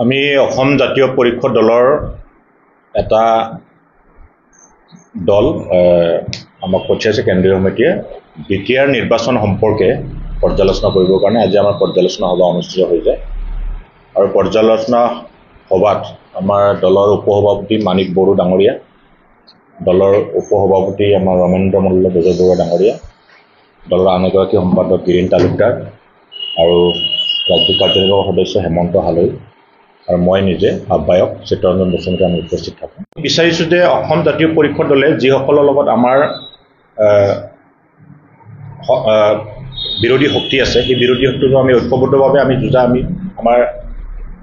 আমি অসম জাতীয় পৰিষদ দলৰ এটা দল আমাক পঠিয়াইছে কেন্দ্ৰীয় সমিতিয়ে বিটিআৰ নিৰ্বাচন সম্পৰ্কে পৰ্যালোচনা কৰিবৰ কাৰণে আজি আমাৰ পৰ্যালোচনা সভা অনুষ্ঠিত হৈ যায় আৰু পৰ্যালোচনা সভাত আমাৰ দলৰ উপসভাপতি মানিক বড়ো ডাঙৰীয়া, দলৰ উপসভাপতি আমাৰ ৰমেন্দ্ৰ মল্ল বেজবৰুৱা ডাঙৰীয়া, দলৰ আন এগৰাকী সম্পাদক গিৰীন তালুকদাৰ আৰু ৰাজ্যিক কাৰ্যনিৰ্বাহক সদস্য হেমন্ত হালৈ আৰু মই নিজে আহ্বায়ক চিত্তৰঞ্জন বসুমতাৰী আমি উপস্থিত থাকোঁ। বিচাৰিছোঁ যে অসম জাতীয় পৰিষদ দলে যিসকলৰ লগত আমাৰ বিৰোধী শক্তি আছে সেই বিৰোধী শক্তিটো আমি ঐক্যবদ্ধভাৱে আমি যুঁজা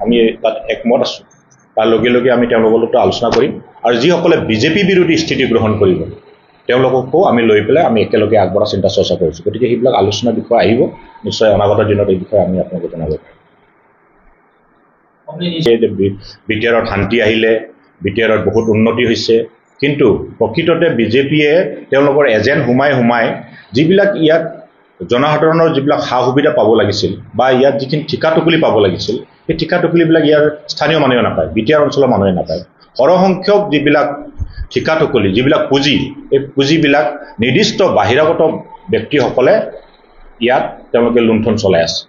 আমি তাত একমত আছোঁ। তাৰ লগে লগে আমি তেওঁলোকৰ লগত আলোচনা কৰিম আৰু যিসকলে বিজেপি বিৰোধী স্থিতি গ্ৰহণ কৰিব তেওঁলোককো আমি লৈ পেলাই আমি একেলগে আগবঢ়া চিন্তা চৰ্চা কৰিছোঁ। গতিকে সেইবিলাক আলোচনাৰ বিষয় আহিব, নিশ্চয় অনাগত দিনত এই বিষয়ে আমি আপোনালোকে জনাব পাৰিম। বিটিআৰত শান্তি আহিলে, বিটিআৰত বহুত উন্নতি হৈছে, কিন্তু প্ৰকৃততে বিজেপিয়ে তেওঁলোকৰ এজেণ্ট সোমাই যিবিলাক ইয়াত জনসাধাৰণৰ যিবিলাক সা সুবিধা পাব লাগিছিল বা ইয়াত যিখিনি ঠিকা টুকুলি পাব লাগিছিল সেই ঠিকা টুকুলিবিলাক ইয়াৰ স্থানীয় মানুহে নাপায়, বিটিআৰ অঞ্চলৰ মানুহে নাপায়। সৰহসংখ্যক যিবিলাক ঠিকা টুকুলি, যিবিলাক পুঁজি, এই পুঁজিবিলাক নিৰ্দিষ্ট বাহিৰাগত ব্যক্তিসকলে ইয়াত তেওঁলোকে লুণ্ঠন চলাই আছে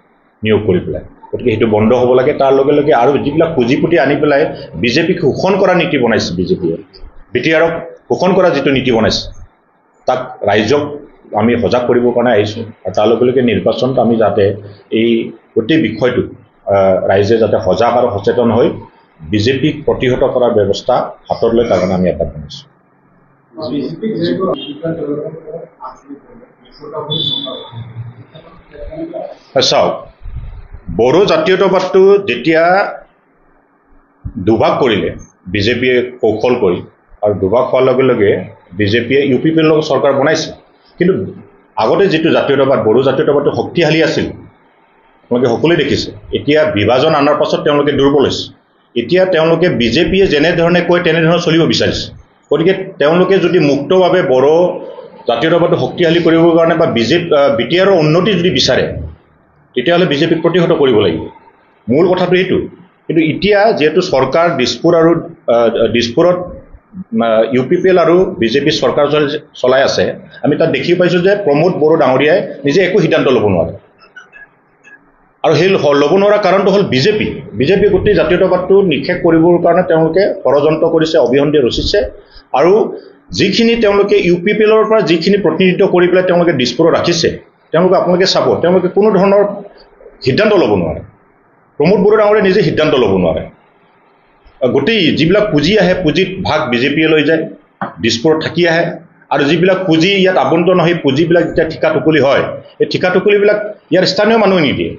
নিয়োগ কৰি পেলাই। গতিকে সেইটো বন্ধ হ'ব লাগে। তাৰ লগে লগে আৰু যিবিলাক পুঁজিপুতি আনি পেলাই বিজেপিক শোষণ কৰা নীতি বনাইছে, বিজেপিয়ে বিটিআৰক শোষণ কৰা যিটো নীতি বনাইছে তাক ৰাইজক আমি সজাগ কৰিবৰ কাৰণে আহিছোঁ আৰু তাৰ লগে লগে নিৰ্বাচনত আমি যাতে এই গোটেই বিষয়টো ৰাইজে যাতে সজাগ আৰু সচেতন হৈ বিজেপিক প্ৰতিহত কৰাৰ ব্যৱস্থা হাতত লৈ তাৰ কাৰণে আমি এটা বনাইছোঁ। চাওক, বড়ো জাতীয়তাবাদটো যেতিয়া দুভাগ কৰিলে বিজেপিয়ে কৌশল কৰি আৰু দুভাগ হোৱাৰ লগে লগে বিজেপিয়ে UPPৰ লগত চৰকাৰ বনাইছে, কিন্তু আগতে যিটো জাতীয়তাবাদ বড়ো জাতীয়তাবাদটো শক্তিশালী আছিল আপোনালোকে সকলোৱে দেখিছে। এতিয়া বিভাজন অনাৰ পাছত তেওঁলোকে দুৰ্বল হৈছে। এতিয়া তেওঁলোকে বিজেপিয়ে যেনেধৰণে কয় তেনেধৰণে চলিব বিচাৰিছে। গতিকে তেওঁলোকে যদি মুক্তভাৱে বড়ো জাতীয়তাবাদটো শক্তিশালী কৰিবৰ কাৰণে বা বিটিআৰৰ উন্নতি যদি বিচাৰে তেতিয়াহ'লে বিজেপিক প্ৰতিহত কৰিব লাগিব। মূল কথাটো এইটো। কিন্তু এতিয়া যিহেতু চৰকাৰ দিছপুৰত UPPL আৰু বিজেপি চৰকাৰ চলাই আছে, আমি তাত দেখি পাইছোঁ যে প্ৰমোদ বড়ো ডাঙৰীয়াই নিজে একো সিদ্ধান্ত ল'ব নোৱাৰে আৰু সেই ল'ব নোৱাৰা কাৰণটো হ'ল বিজেপি গোটেই জাতীয়তাবাদটো নিষেধ কৰিবৰ কাৰণে তেওঁলোকে ষড়যন্ত্ৰ কৰিছে, অভিসন্ধি ৰচিছে আৰু যিখিনি তেওঁলোকে UPPLৰ পৰা যিখিনি প্ৰতিনিধিত্ব কৰি পেলাই তেওঁলোকে দিছপুৰত ৰাখিছে তেওঁলোকে আপোনালোকে চাব তেওঁলোকে কোনো ধৰণৰ সিদ্ধান্ত ল'ব নোৱাৰে। প্ৰমোদ বড়ো ডাঙৰীয়াই নিজে সিদ্ধান্ত ল'ব নোৱাৰে। গোটেই যিবিলাক পুঁজি আহে পুঁজিত ভাগ বিজেপিয়ে লৈ যায়, দিছপুৰত থাকি আহে আৰু যিবিলাক পুঁজি ইয়াত আবণ্টন হয় পুঁজিবিলাক যেতিয়া ঠিকা টুকুলি হয় এই ঠিকা টুকুলিবিলাক ইয়াৰ স্থানীয় মানুহে নিদিয়ে।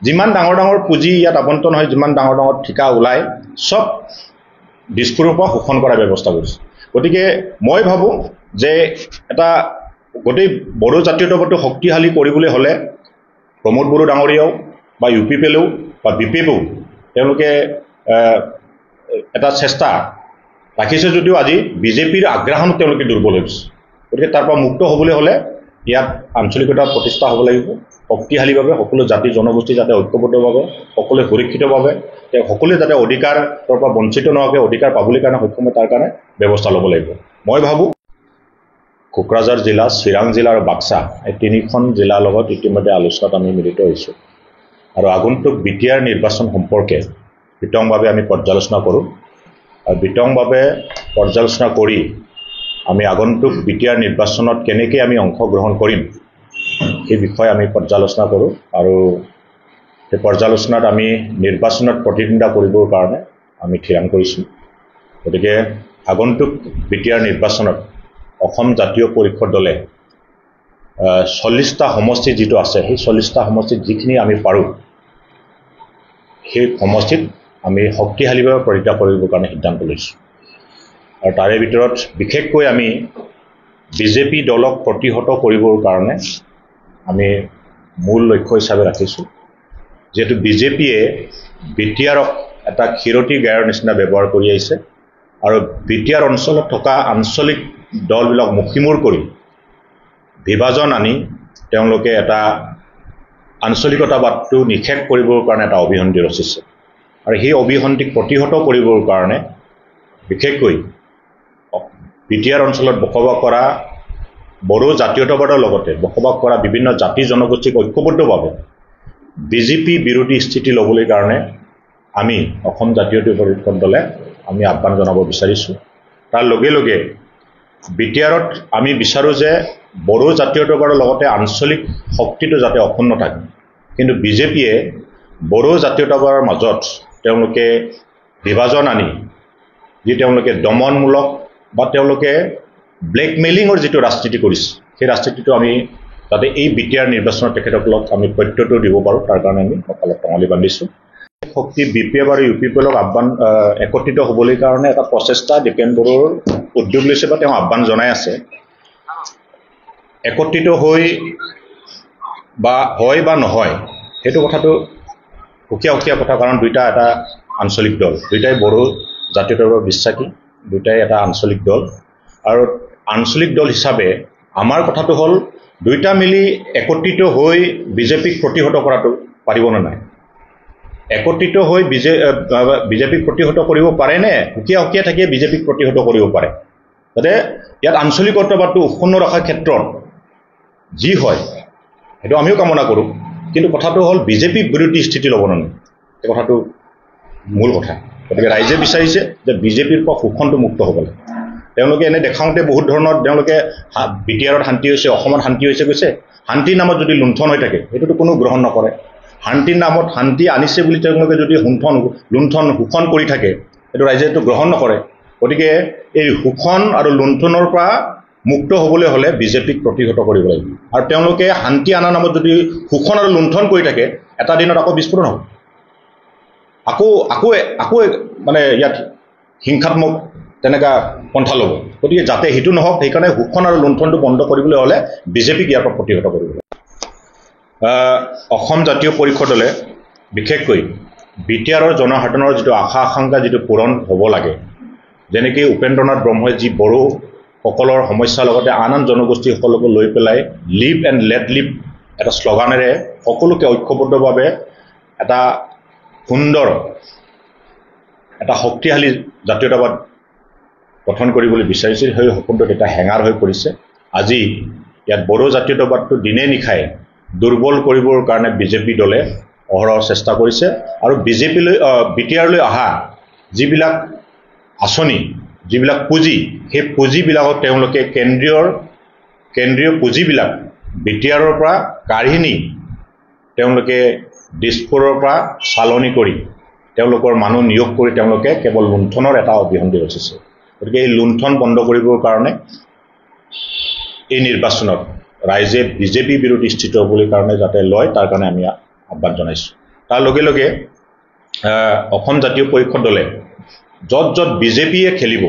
যিমান ডাঙৰ ডাঙৰ পুঁজি ইয়াত আবণ্টন হয়, যিমান ডাঙৰ ডাঙৰ ঠিকা ওলায় চব দিছপুৰৰ পৰা শোষণ কৰাৰ ব্যৱস্থা কৰিছে। গতিকে মই ভাবোঁ যে এটা গোটেই বড়ো জাতীয়তাবাদটো শক্তিশালী কৰিবলৈ হ'লে প্ৰমোদ বড়ো ডাঙৰীয়াও বা UPPLও বা BPPও তেওঁলোকে এটা চেষ্টা ৰাখিছে যদিও আজি বিজেপিৰ আগ্ৰাসনত তেওঁলোকে দুৰ্বল হৈ গৈছে। গতিকে তাৰ পৰা মুক্ত হ'বলৈ হ'লে ইয়াত আঞ্চলিকতা প্ৰতিষ্ঠা হ'ব লাগিব শক্তিশালীভাৱে, সকলো জাতি জনগোষ্ঠী যাতে ঐক্যবদ্ধভাৱে, সকলোৱে সুৰক্ষিতভাৱে, সকলোৱে যাতে অধিকাৰৰ পৰা বঞ্চিত নোহোৱাকৈ অধিকাৰ পাবলৈ কাৰণে সক্ষম হয় তাৰ কাৰণে ব্যৱস্থা ল'ব লাগিব। মই ভাবোঁ কোকৰাঝাৰ জিলা, চিৰাং জিলা আৰু বাক্সা এই তিনিখন জিলাৰ লগত ইতিমধ্যে আলোচনাত আমি মিলিত হৈছোঁ আৰু আগন্তুক বিটিআৰ নিৰ্বাচন সম্পৰ্কে বিতংভাৱে আমি পৰ্যালোচনা কৰোঁ আৰু বিতংভাৱে পৰ্যালোচনা কৰি আমি আগন্তুক বিটিআৰ নিৰ্বাচনত কেনেকৈ আমি অংশগ্ৰহণ কৰিম সেই বিষয়ে আমি পৰ্যালোচনা কৰোঁ আৰু সেই পৰ্যালোচনাত আমি নিৰ্বাচনত প্ৰতিদ্বন্দ্বিতা কৰিবৰ কাৰণে আমি থিৰাং কৰিছোঁ। গতিকে আগন্তুক বিটিআৰ নিৰ্বাচনত অসম জাতীয় পৰিষদ দলে 40টা সমষ্টি যিটো আছে সেই 40টা সমষ্টিত যিখিনি আমি পাৰোঁ সেই সমষ্টিত আমি শক্তিশালীভাৱে প্ৰতিদ্বন্দ্বিতা কৰিবৰ কাৰণে সিদ্ধান্ত লৈছোঁ আৰু তাৰে ভিতৰত বিশেষকৈ আমি বিজেপি দলক প্ৰতিহত কৰিবৰ কাৰণে আমি মূল লক্ষ্য হিচাপে ৰাখিছোঁ। যিহেতু বিজেপিয়ে বিটিআৰক এটা ক্ষীৰতী গায়ৰ নিচিনা ব্যৱহাৰ কৰি আহিছে আৰু বিটিআৰ অঞ্চলত থকা আঞ্চলিক দলবিলাক মুখিমূৰ কৰি বিভাজন আনি তেওঁলোকে এটা আঞ্চলিকতাবাদটো নিষেধ কৰিবৰ কাৰণে এটা অভিসন্ধি ৰচিছে আৰু সেই অবিসন্ধিক প্ৰতিহত কৰিবৰ কাৰণে বিশেষকৈ বিটিআৰ অঞ্চলত বসবাস কৰা বড়ো জাতীয়তাবাদৰ লগতে বসবাস কৰা বিভিন্ন জাতি জনগোষ্ঠীক ঐক্যবদ্ধভাৱে বিজেপি বিৰোধী স্থিতি ল'বলৈ কাৰণে আমি অসম জাতীয়তাবাদী পৰিষদ দলে আমি আহ্বান জনাব বিচাৰিছোঁ। তাৰ লগে লগে বিটিআৰত আমি বিচাৰোঁ যে বড়ো জাতীয়তাবাদৰ লগতে আঞ্চলিক শক্তিটো যাতে অক্ষুণ্ণ থাকে, কিন্তু বিজেপিয়ে বড়ো জাতীয়তাবাদৰ মাজত তেওঁলোকে বিভাজন আনি যি তেওঁলোকে দমনমূলক বা তেওঁলোকে ব্লেকমেইলিঙৰ যিটো ৰাজনীতি কৰিছে, সেই ৰাজনীতিটো আমি যাতে এই বিটিআৰ নিৰ্বাচনত তেখেতসকলক আমি প্ৰত্যুত্তৰ দিব পাৰোঁ, তাৰ কাৰণে আমি সকলোক টঙালি বান্ধিছোঁ। শক্তি বিপিএফ আৰু ইউপিপিএলক আহ্বান একত্ৰিত হ'বলৈ কাৰণে এটা প্ৰচেষ্টা দীপেন বড়োৰ উদ্যোগ লৈছে বা তেওঁ আহ্বান জনাই আছে। একত্ৰিত হৈ বা হয় বা নহয় সেইটো কথাটো সুকীয়া কথা, কাৰণ দুইটা এটা আঞ্চলিক দল, দুইটাই বড়ো জাতীয়তাবাদৰ বিশ্বাসী, দুইটাই এটা আঞ্চলিক দল। আৰু আঞ্চলিক দল হিচাপে আমাৰ কথাটো হ'ল দুইটা মিলি একত্ৰিত হৈ বিজেপিক প্ৰতিহত কৰাটো পাৰিবনে নাই। একত্ৰিত হৈ বিজেপিক প্ৰতিহত কৰিব পাৰেনে সুকীয়া থাকিয়ে বিজেপিক প্ৰতিহত কৰিব পাৰে, যাতে ইয়াত আঞ্চলিকতাবাদটো অক্ষুণ্ণ ৰখাৰ ক্ষেত্ৰত যি হয় সেইটো আমিও কামনা কৰোঁ, কিন্তু কথাটো হ'ল বিজেপি বিৰোধী স্থিতি ল'ব নাই, এই কথাটো মূল কথা। গতিকে ৰাইজে বিচাৰিছে যে বিজেপিৰ পৰা শোষণটো মুক্ত হ'ব লাগে। তেওঁলোকে এনে দেখাওঁতে বহুত ধৰণৰ তেওঁলোকে বিটিআৰত শান্তি হৈছে, অসমত শান্তি হৈছে কৈছে, শান্তিৰ নামত যদি লুণ্ঠন হৈ থাকে সেইটোতো কোনো গ্ৰহণ নকৰে। শান্তিৰ নামত শান্তি আনিছে বুলি তেওঁলোকে যদি লুণ্ঠন শোষণ কৰি থাকে সেইটো ৰাইজে এইটো গ্ৰহণ নকৰে। গতিকে এই শোষণ আৰু লুণ্ঠনৰ পৰা মুক্ত হ'বলৈ হ'লে বিজেপিক প্ৰতিহত কৰিব লাগিব, আৰু তেওঁলোকে শান্তি আনাৰ নামত যদি শোষণ আৰু লুণ্ঠন কৰি থাকে এটা দিনত আকৌ বিস্ফোৰণ হ'ব, আকৌ মানে ইয়াত হিংসাত্মক তেনেকুৱা পন্থা ল'ব। গতিকে যাতে সেইটো নহওক সেইকাৰণে শোষণ আৰু লুণ্ঠনটো বন্ধ কৰিবলৈ হ'লে বিজেপিক ইয়াৰ পৰা প্ৰতিহত কৰিব লাগিব। অসম জাতীয় পৰিষদলে বিশেষকৈ বিটিআৰৰ জনসাধাৰণৰ যিটো আশা আকাংক্ষা যিটো পূৰণ হ'ব লাগে, যেনেকৈ উপেন্দ্ৰনাথ ব্ৰহ্মই যি বড়োসকলৰ সমস্যাৰ লগতে আন জনগোষ্ঠীসকলকো লৈ পেলাই লিভ এণ্ড লেট লিভ এটা শ্লোগানেৰে সকলোকে ঐক্যবদ্ধভাৱে এটা সুন্দৰ এটা শক্তিশালী জাতীয়তাবাদ গঠন কৰিবলৈ বিচাৰিছিল, সেই সপোনটোত এটা হেঙাৰ হৈ পৰিছে। আজি ইয়াত বড়ো জাতীয়তাবাদটো দিনে নিশাই দুৰ্বল কৰিবৰ কাৰণে বিজেপি দলে অহৰহ চেষ্টা কৰিছে, আৰু বিটিআৰলৈ অহা যিবিলাক আঁচনি, যিবিলাক পুঁজি, সেই পুঁজিবিলাকত তেওঁলোকে কেন্দ্ৰীয় পুঁজিবিলাক বিটিআৰৰ পৰা কাঢ়ি নি তেওঁলোকে দিছপুৰৰ পৰা চালনি কৰি তেওঁলোকৰ মানুহ নিয়োগ কৰি তেওঁলোকে কেৱল লুণ্ঠনৰ এটা অভিসন্ধি ৰচিছে। গতিকে এই লুণ্ঠন বন্ধ কৰিবৰ কাৰণে এই নিৰ্বাচনত ৰাইজে বিজেপি বিৰোধী স্থিতি হ'বলৈ কাৰণে যাতে লয় তাৰ কাৰণে আমি আহ্বান জনাইছোঁ। তাৰ লগে লগে অসম জাতীয় পৰিষদ দলে য'ত বিজেপিয়ে খেলিব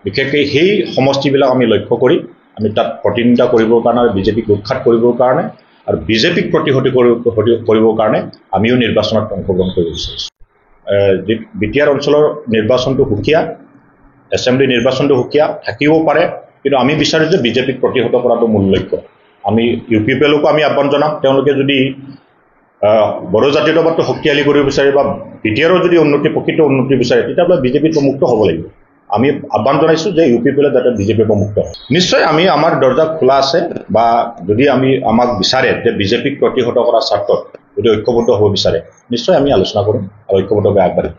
বিশেষকৈ সেই সমষ্টিবিলাক আমি লক্ষ্য কৰি আমি তাত প্ৰতিনিধিত্ব কৰিবৰ কাৰণে আৰু বিজেপিক উৎখাত কৰিবৰ কাৰণে আৰু বিজেপিক প্ৰতিহত কৰিবৰ কাৰণে আমিও নিৰ্বাচনত অংশগ্ৰহণ কৰিব বিচাৰিছোঁ। বিটিআৰ অঞ্চলৰ নিৰ্বাচনটো সুকীয়া, এছেম্বলি নিৰ্বাচনটো সুকীয়া থাকিব পাৰে, কিন্তু আমি বিচাৰোঁ যে বিজেপিক প্ৰতিহত কৰাটো মূল লক্ষ্য। আমি ইউপিপিএলকো আমি আহ্বান জনাম, তেওঁলোকে যদি বড়ো জাতীয়তাবাদটো শক্তিশালী কৰিব বিচাৰে বা বিটিআৰৰ যদি প্ৰকৃত উন্নতি বিচাৰে তেতিয়াহ'লে বিজেপিৰ পৰা মুক্ত হ'ব লাগিব। আমি আহ্বান জনাইছোঁ যে ইউপিপিএলে যাতে বিজেপিৰ পৰা মুক্ত হয়। নিশ্চয় আমাৰ দৰ্জা খোলা আছে, বা যদি আমাক বিচাৰে যে বিজেপিক প্ৰতিহত কৰাৰ স্বাৰ্থত যদি ঐক্যবদ্ধ হ'ব বিচাৰে নিশ্চয় আমি আলোচনা কৰিম আৰু ঐক্যবদ্ধভাৱে আগবাঢ়িম।